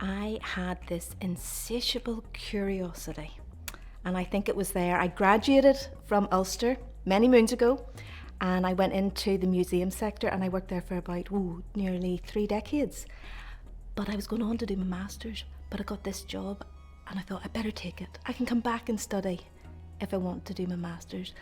I had this insatiable curiosity, and I think it was there. I graduated from Ulster many moons ago, and I went into the museum sector, and I worked there for about nearly 3 decades. But I was going on to do my master's, but I got this job, and I thought I better take it. I can come back and study if I want to do my master's.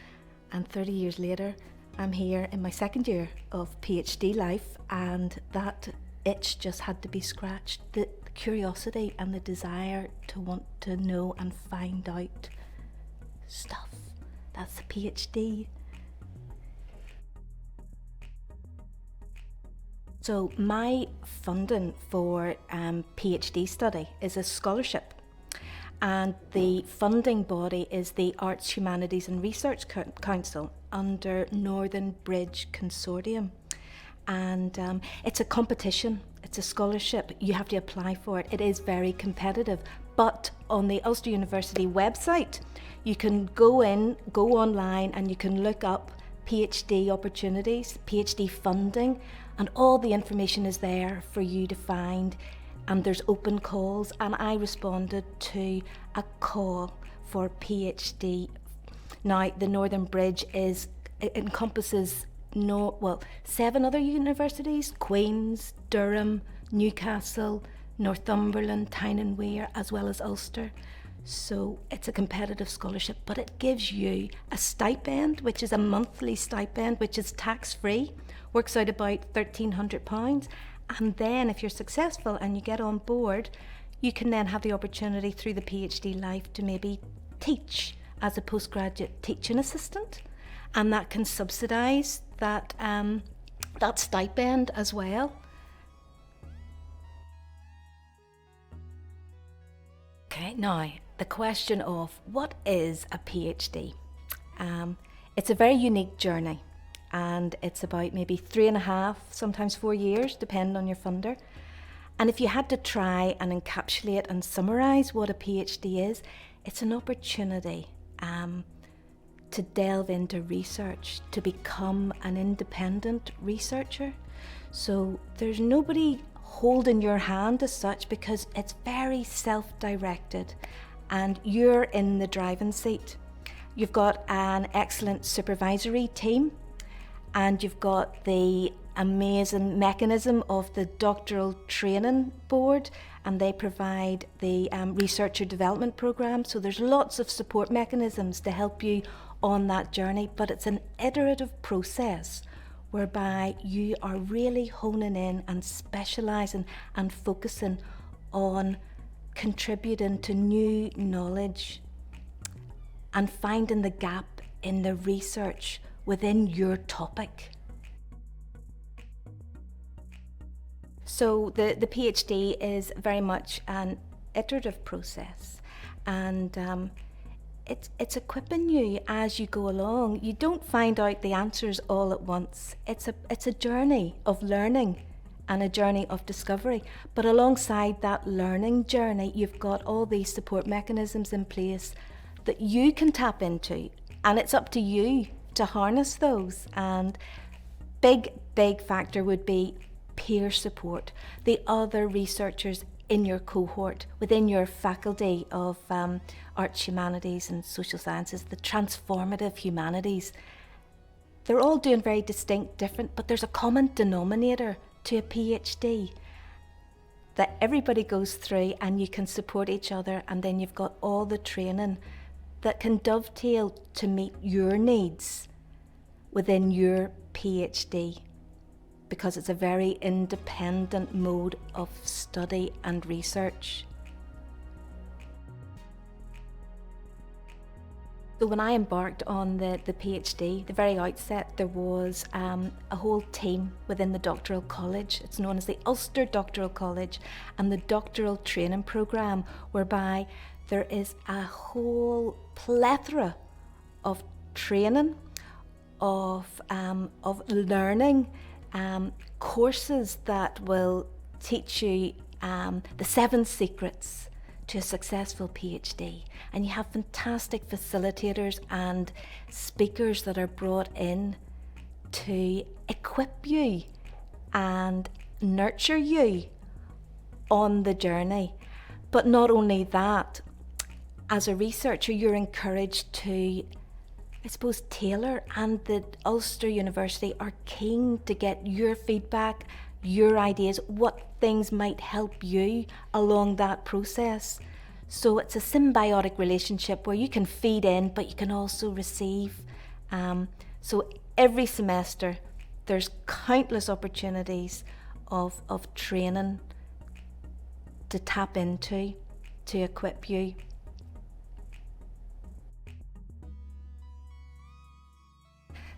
And 30 years later, I'm here in my second year of PhD life, and that itch just had to be scratched. The curiosity and the desire to want to know and find out stuff. That's the PhD. So my funding for PhD study is a scholarship, and the funding body is the Arts, Humanities and Research Council under Northern Bridge Consortium. And it's a competition, it's a scholarship, you have to apply for it. It is very competitive, but on the Ulster University website, you can go online and you can look up PhD opportunities, PhD funding, and all the information is there for you to find. And there's open calls, and I responded to a call for PhD. Now, the Northern Bridge encompasses 7 other universities: Queen's, Durham, Newcastle, Northumberland, Tyne and Wear, as well as Ulster. So it's a competitive scholarship, but it gives you a stipend, which is a monthly stipend, which is tax-free, works out about £1,300. And then if you're successful and you get on board, you can then have the opportunity through the PhD life to maybe teach as a postgraduate teaching assistant, and that can subsidise that stipend as well. Okay, now the question of what is a PhD? It's a very unique journey, and it's about maybe 3.5, sometimes 4 years, depending on your funder. And if you had to try and encapsulate and summarise what a PhD is, it's an opportunity to delve into research, to become an independent researcher. So there's nobody holding your hand as such, because it's very self-directed and you're in the driving seat. You've got an excellent supervisory team, and you've got the amazing mechanism of the doctoral training board, and they provide the researcher development program. So there's lots of support mechanisms to help you on that journey, but it's an iterative process whereby you are really honing in and specialising and focusing on contributing to new knowledge and finding the gap in the research within your topic. So the PhD is very much an iterative process, and it's equipping you as you go along. You don't find out the answers all at once. It's a journey of learning and a journey of discovery. But alongside that learning journey, you've got all these support mechanisms in place that you can tap into, and it's up to you to harness those. And big factor would be peer support, the other researchers in your cohort, within your faculty of arts, humanities and social sciences, the transformative humanities. They're all doing very distinct, different, but there's a common denominator to a PhD that everybody goes through, and you can support each other, and then you've got all the training that can dovetail to meet your needs within your PhD, because it's a very independent mode of study and research. So when I embarked on the PhD, the very outset, there was a whole team within the doctoral college. It's known as the Ulster Doctoral College, and the doctoral training programme, whereby there is a whole plethora of training, of learning, courses that will teach you the 7 secrets to a successful PhD. And you have fantastic facilitators and speakers that are brought in to equip you and nurture you on the journey. But not only that, as a researcher, you're encouraged to, I suppose, tailor, and the Ulster University are keen to get your feedback, your ideas, what things might help you along that process. So it's a symbiotic relationship where you can feed in, but you can also receive. So every semester, there's countless opportunities of training to tap into, to equip you.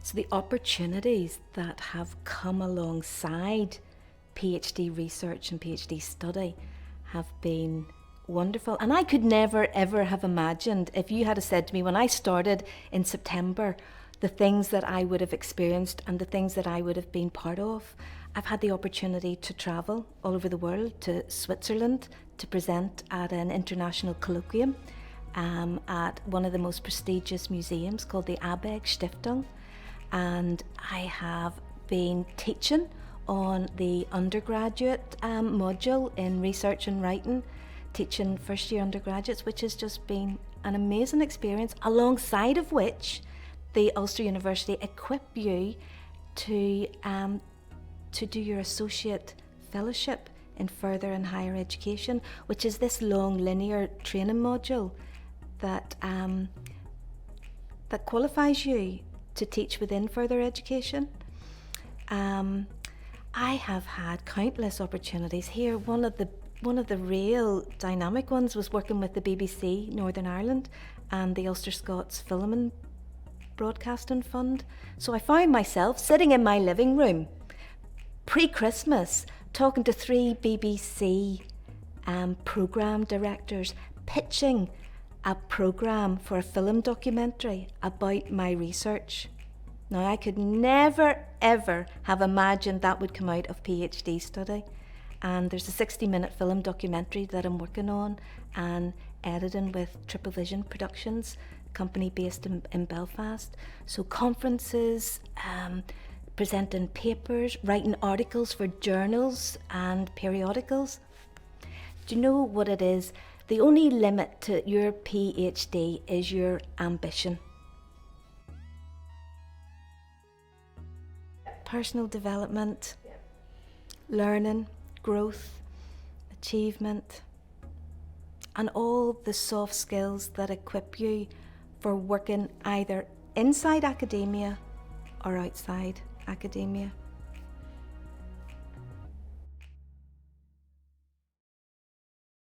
So the opportunities that have come alongside PhD research and PhD study have been wonderful. And I could never ever have imagined, if you had said to me when I started in September, the things that I would have experienced and the things that I would have been part of. I've had the opportunity to travel all over the world, to Switzerland, to present at an international colloquium at one of the most prestigious museums called the Abegg Stiftung. And I have been teaching on the undergraduate module in research and writing, teaching first year undergraduates, which has just been an amazing experience, alongside of which the Ulster University equip you to do your associate fellowship in further and higher education, which is this long linear training module that that qualifies you to teach within further education. I have had countless opportunities here. One of the real dynamic ones was working with the BBC Northern Ireland and the Ulster Scots Film and Broadcasting Fund. So I found myself sitting in my living room pre-Christmas talking to 3 BBC programme directors, pitching a programme for a film documentary about my research. Now, I could never ever have imagined that would come out of PhD study. And there's a 60-minute film documentary that I'm working on and editing with Triple Vision Productions, a company based in Belfast. So conferences, presenting papers, writing articles for journals and periodicals. Do you know what it is? The only limit to your PhD is your ambition. Personal development, learning, growth, achievement, and all the soft skills that equip you for working either inside academia or outside academia.